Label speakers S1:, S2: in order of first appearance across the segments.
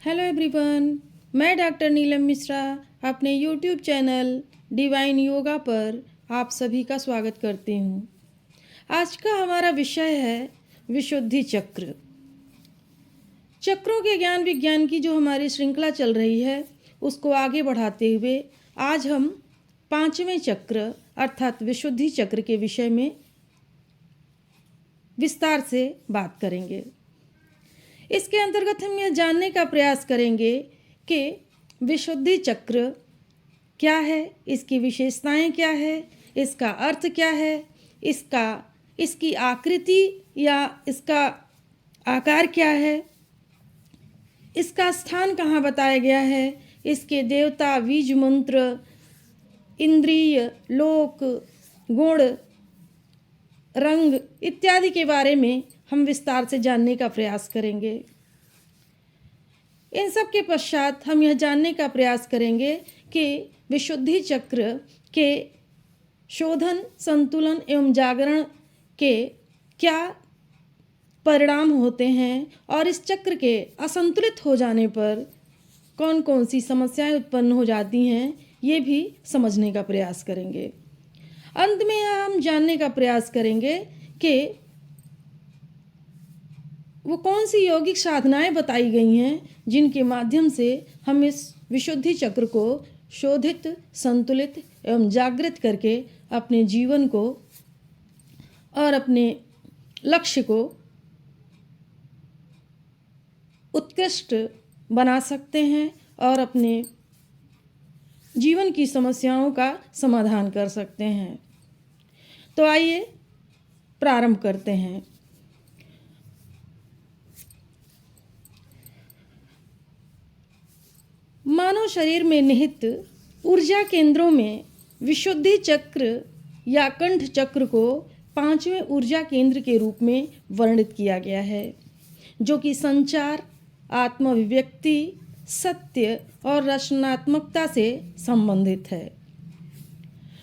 S1: Hello everyone, मैं doctor Neelam Mishra अपने YouTube channel divine yoga पर आप सभी का स्वागत करती हूँ। आज का हमारा विषय है विशुद्धि चक्र। चक्रों के ज्ञान विज्ञान की जो हमारी श्रृंखला चल रही है उसको आगे बढ़ाते हुए आज हम 5वें चक्र अर्थात विशुद्धि चक्र के विषय में विस्तार से बात करेंगे। इसके अंतर्गत हम यह जानने का प्रयास करेंगे कि विशुद्धि चक्र क्या है, इसकी विशेषताएं क्या है, इसका अर्थ क्या है, इसकी आकृति या इसका आकार क्या है, इसका स्थान कहाँ बताया गया है, इसके देवता, बीज मंत्र, इंद्रिय, लोक, गुण, रंग इत्यादि के बारे में हम विस्तार से जानने का प्रयास करेंगे। इन सब के पश्चात हम यह जानने का प्रयास करेंगे कि विशुद्धि चक्र के शोधन, संतुलन एवं जागरण के क्या परिणाम होते हैं और इस चक्र के असंतुलित हो जाने पर कौन कौन सी समस्याएं उत्पन्न हो जाती हैं, ये भी समझने का प्रयास करेंगे। अंत में हम जानने का प्रयास करेंगे कि वो कौन सी यौगिक साधनाएं बताई गई हैं जिनके माध्यम से हम इस विशुद्धि चक्र को शोधित, संतुलित एवं जागृत करके अपने जीवन को और अपने लक्ष्य को उत्कृष्ट बना सकते हैं और अपने जीवन की समस्याओं का समाधान कर सकते हैं। तो आइए प्रारंभ करते हैं। मानव शरीर में निहित ऊर्जा केंद्रों में विशुद्धि चक्र या कंठ चक्र को 5वें ऊर्जा केंद्र के रूप में वर्णित किया गया है, जो कि संचार, आत्म अभिव्यक्ति, सत्य और रचनात्मकता से संबंधित है।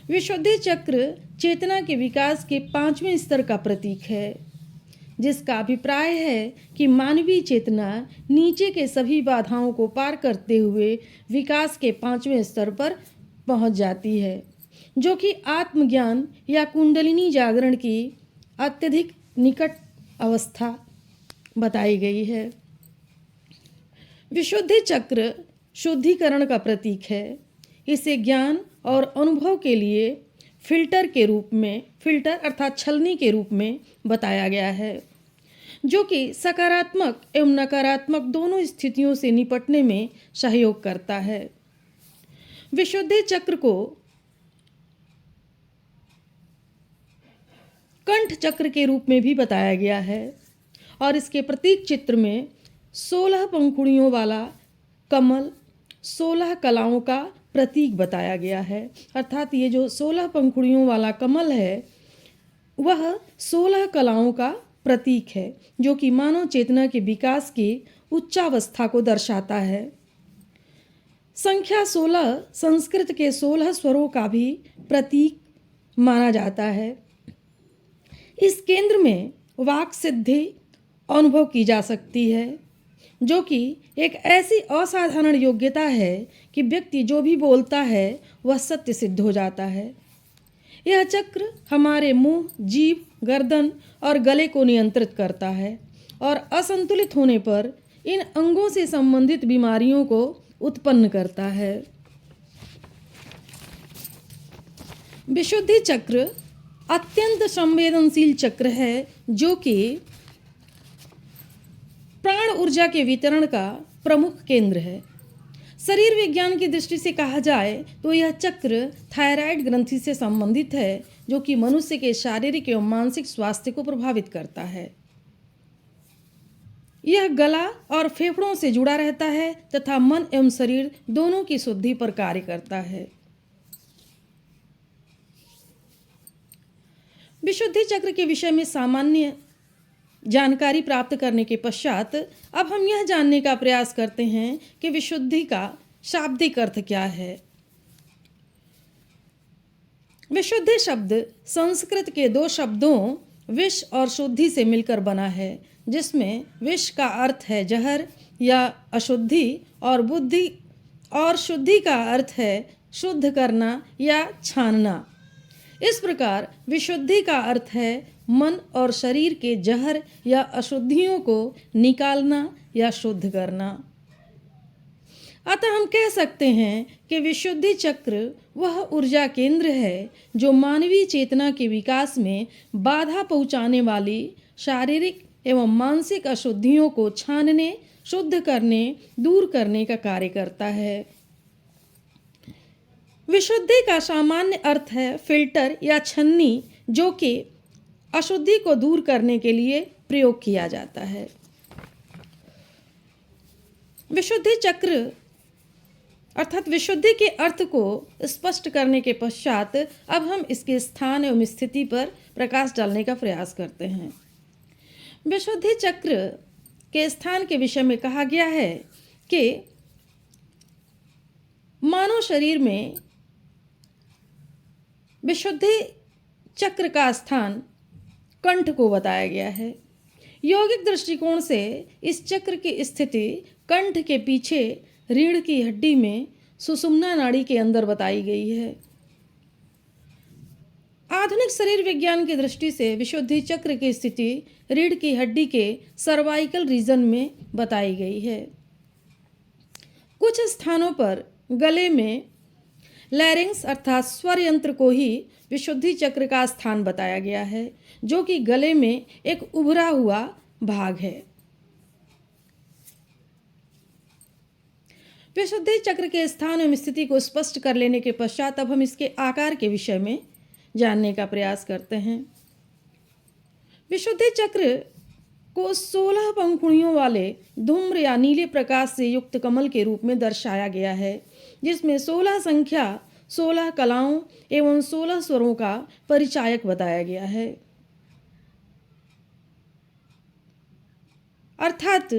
S1: विशुद्धि चक्र चेतना के विकास के 5वें स्तर का प्रतीक है, जिसका अभिप्राय है कि मानवीय चेतना नीचे के सभी बाधाओं को पार करते हुए विकास के 5वें स्तर पर पहुंच जाती है, जो कि आत्मज्ञान या कुंडलिनी जागरण की अत्यधिक निकट अवस्था बताई गई है। विशुद्धि चक्र शुद्धिकरण का प्रतीक है। इसे ज्ञान और अनुभव के लिए फिल्टर अर्थात छलनी के रूप में बताया गया है, जो कि सकारात्मक एवं नकारात्मक दोनों स्थितियों से निपटने में सहयोग करता है। विशुद्धि चक्र को कंठ चक्र के रूप में भी बताया गया है और इसके प्रतीक चित्र में 16 पंखुड़ियों वाला कमल 16 कलाओं का प्रतीक बताया गया है। अर्थात ये जो 16 पंखुड़ियों वाला कमल है वह 16 कलाओं का प्रतीक है, जो कि मानव चेतना के विकास की उच्चावस्था को दर्शाता है। संख्या 16 संस्कृत के 16 स्वरों का भी प्रतीक माना जाता है। इस केंद्र में वाक सिद्धि अनुभव की जा सकती है, जो कि एक ऐसी असाधारण योग्यता है कि व्यक्ति जो भी बोलता है वह सत्य सिद्ध हो जाता है। यह चक्र हमारे मुंह, जीभ, गर्दन और गले को नियंत्रित करता है और असंतुलित होने पर इन अंगों से संबंधित बीमारियों को उत्पन्न करता है। विशुद्धि चक्र अत्यंत संवेदनशील चक्र है, जो कि प्राण ऊर्जा के वितरण का प्रमुख केंद्र है। शरीर विज्ञान की दृष्टि से कहा जाए तो यह चक्र थायराइड ग्रंथि से संबंधित है, जो कि मनुष्य के शारीरिक एवं मानसिक स्वास्थ्य को प्रभावित करता है। यह गला और फेफड़ों से जुड़ा रहता है तथा मन एवं शरीर दोनों की शुद्धि पर कार्य करता है। विशुद्धि चक्र के विषय में सामान्य जानकारी प्राप्त करने के पश्चात अब हम यह जानने का प्रयास करते हैं कि विशुद्धि का शाब्दिक अर्थ क्या है। विशुद्धि शब्द संस्कृत के 2 शब्दों विष और शुद्धि से मिलकर बना है, जिसमें विष का अर्थ है जहर या अशुद्धि, और बुद्धि और शुद्धि का अर्थ है शुद्ध करना या छानना। इस प्रकार विशुद्धि का अर्थ है मन और शरीर के जहर या अशुद्धियों को निकालना या शुद्ध करना। अतः हम कह सकते हैं कि विशुद्धि चक्र वह ऊर्जा केंद्र है जो मानवीय चेतना के विकास में बाधा पहुंचाने वाली शारीरिक एवं मानसिक अशुद्धियों को छानने, शुद्ध करने, दूर करने का कार्य करता है। विशुद्धि का सामान्य अर्थ है फिल्टर या छन्नी, जो कि अशुद्धि को दूर करने के लिए प्रयोग किया जाता है। विशुद्धि चक्र अर्थात विशुद्धि के अर्थ को स्पष्ट करने के पश्चात अब हम इसके स्थान एवं स्थिति पर प्रकाश डालने का प्रयास करते हैं। विशुद्धि चक्र के स्थान के विषय में कहा गया है कि मानव शरीर में विशुद्धि चक्र का स्थान कंठ को बताया गया है। यौगिक दृष्टिकोण से इस चक्र की स्थिति कंठ के पीछे रीढ़ की हड्डी में सुषुम्ना नाड़ी के अंदर बताई गई है। आधुनिक शरीर विज्ञान की दृष्टि से विशुद्धि चक्र की स्थिति रीढ़ की हड्डी के सर्वाइकल रीजन में बताई गई है। कुछ स्थानों पर गले में लैरिंग्स अर्थात स्वर यंत्र को ही विशुद्धि चक्र का स्थान बताया गया है, जो कि गले में एक उभरा हुआ भाग है। विशुद्धि चक्र के स्थान एवं स्थिति को स्पष्ट कर लेने के पश्चात अब हम इसके आकार के विषय में जानने का प्रयास करते हैं। विशुद्धि चक्र को 16 पंखुड़ियों वाले धूम्र या नीले प्रकाश से युक्त कमल के रूप में दर्शाया गया है, जिसमें 16 संख्या, 16 कलाओं एवं 16 स्वरों का परिचायक बताया गया है। अर्थात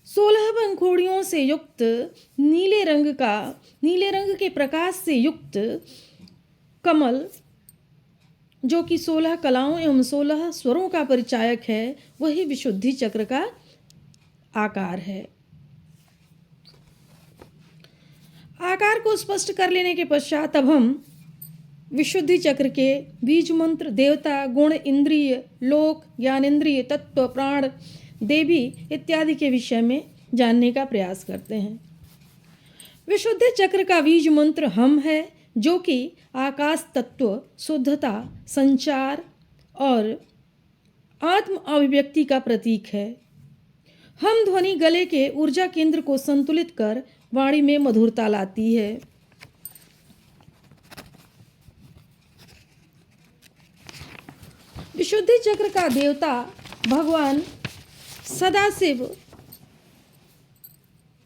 S1: 16 पंखुड़ियों से युक्त नीले रंग के प्रकाश से युक्त कमल, जो कि 16 कलाओं एवं 16 स्वरों का परिचायक है, वही विशुद्धि चक्र का आकार है। आकार को स्पष्ट कर लेने के पश्चात अब हम विशुद्धि चक्र के बीज मंत्र, देवता, गुण, इंद्रिय, लोक, ज्ञानेंद्रिय, तत्व, प्राण, देवी इत्यादि के विषय में जानने का प्रयास करते हैं। विशुद्धि चक्र का बीज मंत्र हम है, जो कि आकाश तत्व, शुद्धता, संचार और आत्म अभिव्यक्ति का प्रतीक है। हम ध्वनि गले के ऊर्जा केंद्र को संतुलित कर वाणी में मधुरता लाती है। विशुद्धि चक्र का देवता भगवान सदाशिव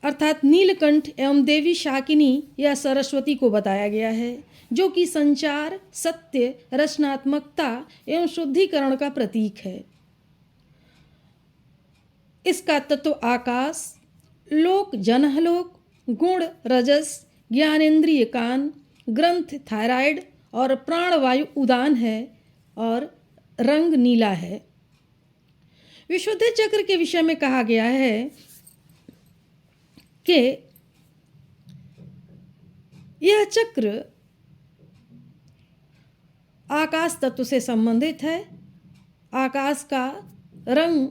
S1: अर्थात नीलकंठ एवं देवी शाकिनी या सरस्वती को बताया गया है, जो कि संचार, सत्य, रचनात्मकता एवं शुद्धिकरण का प्रतीक है। इसका तत्व आकाश, लोक जनहलोक, गुण रजस, ज्ञानेंद्रिय कान, ग्रंथ थायराइड और प्राणवायु उदान है और रंग नीला है। विशुद्धि चक्र के विषय में कहा गया है कि यह चक्र आकाश तत्व से संबंधित है। आकाश का रंग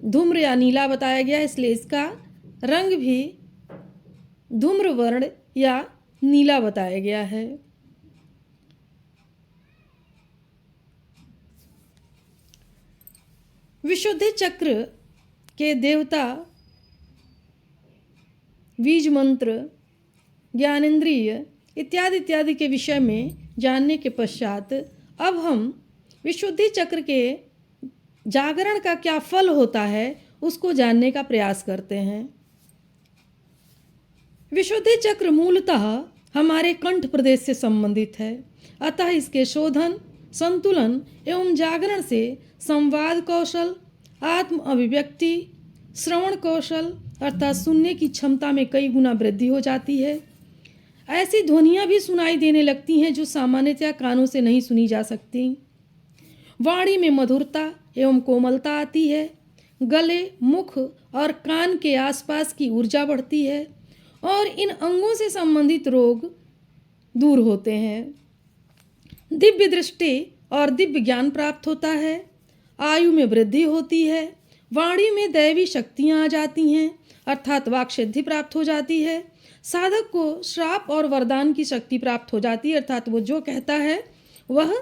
S1: धूम्र या नीला बताया गया है, इसलिए इसका रंग भी धूम्र वर्ण या नीला बताया गया है। विशुद्धि चक्र के देवता, बीज मंत्र, ज्ञानेंद्रिय इत्यादि के विषय में जानने के पश्चात अब हम विशुद्धि चक्र के जागरण का क्या फल होता है उसको जानने का प्रयास करते हैं। विशुद्धि चक्र मूलतः हमारे कंठ प्रदेश से संबंधित है, अतः इसके शोधन, संतुलन एवं जागरण से संवाद कौशल, आत्म अभिव्यक्ति, श्रवण कौशल अर्थात सुनने की क्षमता में कई गुना वृद्धि हो जाती है। ऐसी ध्वनियाँ भी सुनाई देने लगती हैं जो सामान्यतया कानों से नहीं सुनी जा सकती। वाणी में मधुरता एवं कोमलता आती है। गले, मुख और कान के आसपास की ऊर्जा बढ़ती है और इन अंगों से संबंधित रोग दूर होते हैं। दिव्य दृष्टि और दिव्य ज्ञान प्राप्त होता है। आयु में वृद्धि होती है। वाणी में दैवी शक्तियाँ आ जाती हैं, अर्थात वाक सिद्धि प्राप्त हो जाती है। साधक को श्राप और वरदान की शक्ति प्राप्त हो जाती है, अर्थात वो जो कहता है वह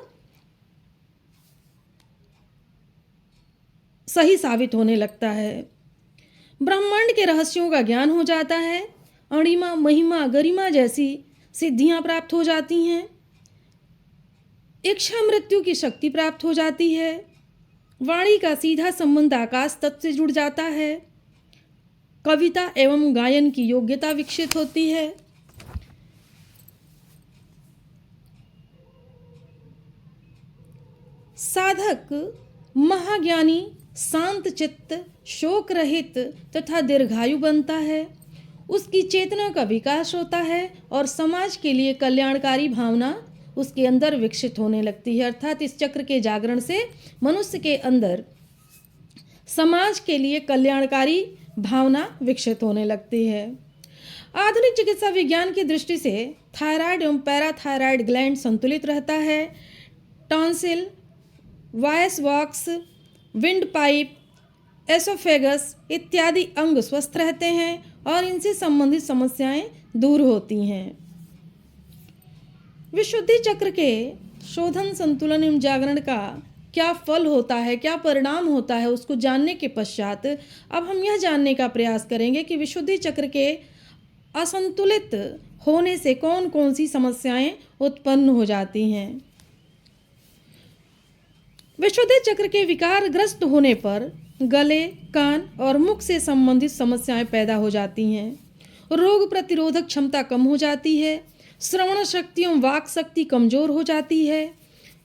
S1: सही साबित होने लगता है। ब्रह्मांड के रहस्यों का ज्ञान हो जाता है। अणिमा, महिमा, गरिमा जैसी सिद्धियां प्राप्त हो जाती हैं। इच्छा मृत्यु की शक्ति प्राप्त हो जाती है। वाणी का सीधा संबंध आकाश तत्व से जुड़ जाता है। कविता एवं गायन की योग्यता विकसित होती है। साधक महाज्ञानी, शांत चित्त, शोक रहित तथा दीर्घायु बनता है। उसकी चेतना का विकास होता है और समाज के लिए कल्याणकारी भावना उसके अंदर विकसित होने लगती है, अर्थात इस चक्र के जागरण से मनुष्य के अंदर समाज के लिए कल्याणकारी भावना विकसित होने लगती है। आधुनिक चिकित्सा विज्ञान की दृष्टि से थायराइड एवं पैराथायराइड ग्लैंड संतुलित रहता है। Tonsil, voice box, wind pipe, oesophagus इत्यादि अंग स्वस्थ रहते हैं और इनसे संबंधित समस्याएं दूर होती हैं। विशुद्धि चक्र के शोधन, संतुलन एवं जागरण का क्या फल होता है, क्या परिणाम होता है, उसको जानने के पश्चात अब हम यह जानने का प्रयास करेंगे कि विशुद्धि चक्र के असंतुलित होने से कौन कौन सी समस्याएं उत्पन्न हो जाती हैं। विशुद्धि चक्र के विकारग्रस्त होने पर गले, कान और मुख से संबंधित समस्याएं पैदा हो जाती हैं। रोग प्रतिरोधक क्षमता कम हो जाती है। श्रवण शक्ति एवं वाक शक्ति कमजोर हो जाती है।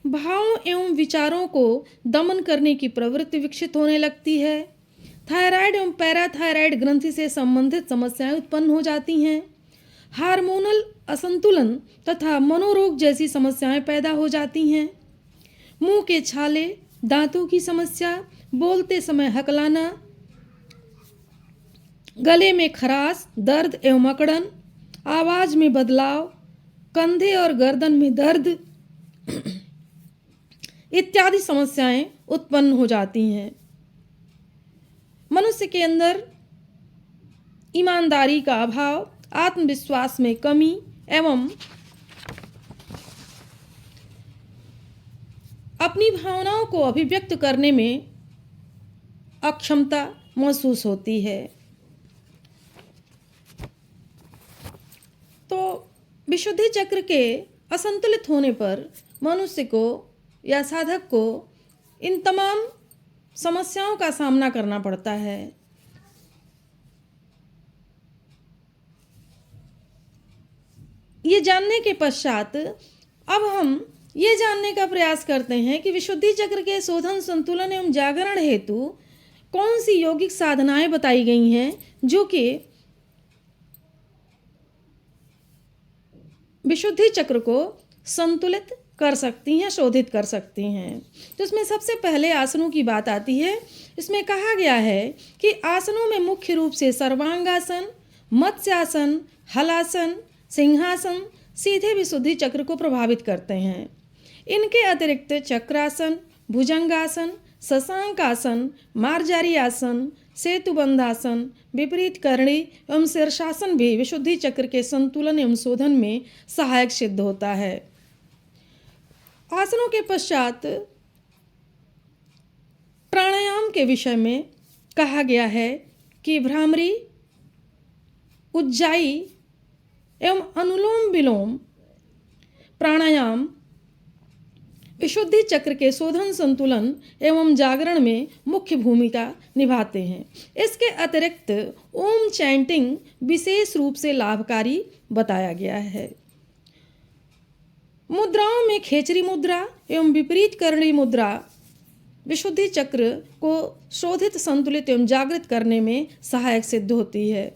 S1: भावों एवं विचारों को दमन करने की प्रवृत्ति विकसित होने लगती है। थायराइड एवं पैराथायराइड ग्रंथि से संबंधित समस्याएं उत्पन्न हो जाती हैं। हार्मोनल असंतुलन तथा मनोरोग जैसी समस्याएं पैदा हो जाती हैं। मुंह के छाले, दांतों की समस्या, बोलते समय हकलाना, गले में खराश, दर्द एवं अकड़न, आवाज में बदलाव, कंधे और गर्दन में दर्द इत्यादि समस्याएं उत्पन्न हो जाती हैं। मनुष्य के अंदर ईमानदारी का अभाव, आत्मविश्वास में कमी एवं अपनी भावनाओं को अभिव्यक्त करने में अक्षमता महसूस होती है। तो विशुद्धि चक्र के असंतुलित होने पर मनुष्य को या साधक को इन तमाम समस्याओं का सामना करना पड़ता है। ये जानने के पश्चात अब हम ये जानने का प्रयास करते हैं कि विशुद्धि चक्र के शोधन, संतुलन एवं जागरण हेतु कौन सी यौगिक साधनाएं बताई गई हैं जो कि विशुद्धि चक्र को संतुलित कर सकती हैं, शोधित कर सकती हैं। तो इसमें सबसे पहले आसनों की बात आती है। इसमें कहा गया है कि आसनों में मुख्य रूप से सर्वांगासन, मत्स्यासन, हलासन, सिंहासन सीधे विशुद्धि चक्र को प्रभावित करते हैं। इनके अतिरिक्त चक्रासन, भुजंगासन, शशांकासन, मार्जारी आसन, सेतुबंधासन, विपरीत करणी एवं शीर्षासन भी विशुद्धि चक्र के संतुलन एवं शोधन में सहायक सिद्ध होता है। आसनों के पश्चात प्राणायाम के विषय में कहा गया है कि भ्रामरी, उज्जाई एवं अनुलोम विलोम प्राणायाम विशुद्धि चक्र के शोधन, संतुलन एवं जागरण में मुख्य भूमिका निभाते हैं। इसके अतिरिक्त ओम चैंटिंग विशेष रूप से लाभकारी बताया गया है। मुद्राओं में खेचरी मुद्रा एवं विपरीत करणी मुद्रा विशुद्धि चक्र को शोधित, संतुलित एवं जागृत करने में सहायक सिद्ध होती है।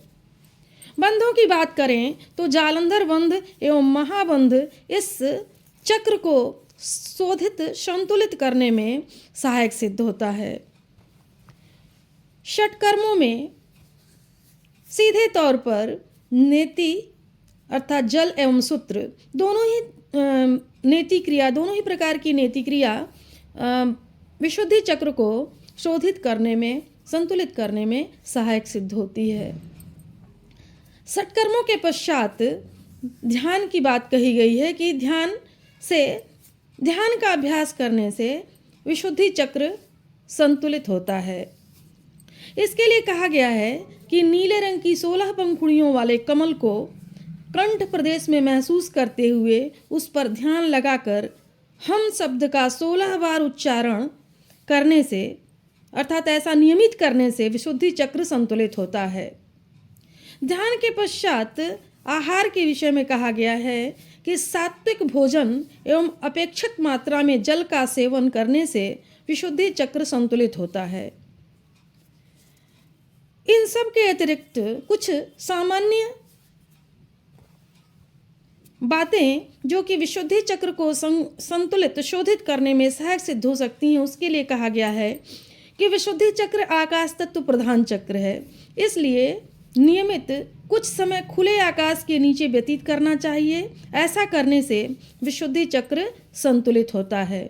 S1: बंधों की बात करें तो जालंधर बंध एवं महाबंध इस चक्र को शोधित, संतुलित करने में सहायक सिद्ध होता है। षटकर्मों में सीधे तौर पर नेति अर्थात जल एवं सूत्र दोनों ही नेति क्रिया, दोनों ही प्रकार की नेति क्रिया विशुद्धि चक्र को शोधित करने में, संतुलित करने में सहायक सिद्ध होती है। षटकर्मों के पश्चात ध्यान की बात कही गई है कि ध्यान का अभ्यास करने से विशुद्धि चक्र संतुलित होता है। इसके लिए कहा गया है कि नीले रंग की 16 पंखुड़ियों वाले कमल को कंठ प्रदेश में महसूस करते हुए उस पर ध्यान लगाकर हम शब्द का 16 बार उच्चारण करने से, अर्थात ऐसा नियमित करने से विशुद्धि चक्र संतुलित होता है। ध्यान के पश्चात आहार के विषय में कहा गया है कि सात्विक भोजन एवं अपेक्षित मात्रा में जल का सेवन करने से विशुद्धि चक्र संतुलित होता है। इन सब के अतिरिक्त कुछ सामान्य बातें जो कि विशुद्धि चक्र को संतुलित शोधित करने में सहायक सिद्ध हो सकती हैं, उसके लिए कहा गया है कि विशुद्धि चक्र आकाश तत्व प्रधान चक्र है, इसलिए नियमित कुछ समय खुले आकाश के नीचे व्यतीत करना चाहिए। ऐसा करने से विशुद्धि चक्र संतुलित होता है।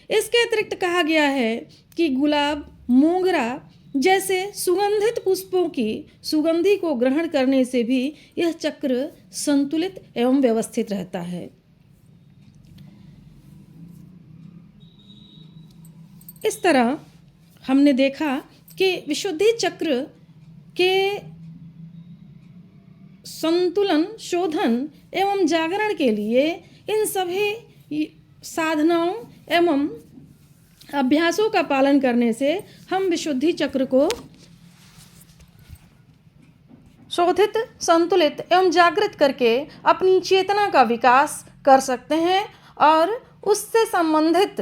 S1: इसके अतिरिक्त कहा गया है कि गुलाब, मोगरा जैसे सुगंधित पुष्पों की सुगंधि को ग्रहण करने से भी यह चक्र संतुलित एवं व्यवस्थित रहता है। इस तरह हमने देखा कि विशुद्धि चक्र के संतुलन, शोधन एवं जागरण के लिए इन सभी साधनाओं एवं अभ्यासों का पालन करने से हम विशुद्धि चक्र को शोधित, संतुलित एवं जागृत करके अपनी चेतना का विकास कर सकते हैं और उससे संबंधित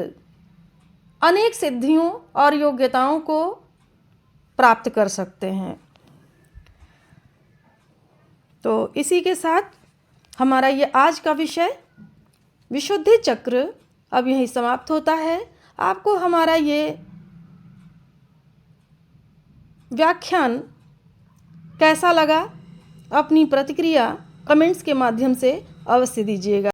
S1: अनेक सिद्धियों और योग्यताओं को प्राप्त कर सकते हैं। तो इसी के साथ हमारा ये आज का विषय विशुद्धि चक्र अब यहीं समाप्त होता है। आपको हमारा ये व्याख्यान कैसा लगा, अपनी प्रतिक्रिया कमेंट्स के माध्यम से अवश्य दीजिएगा।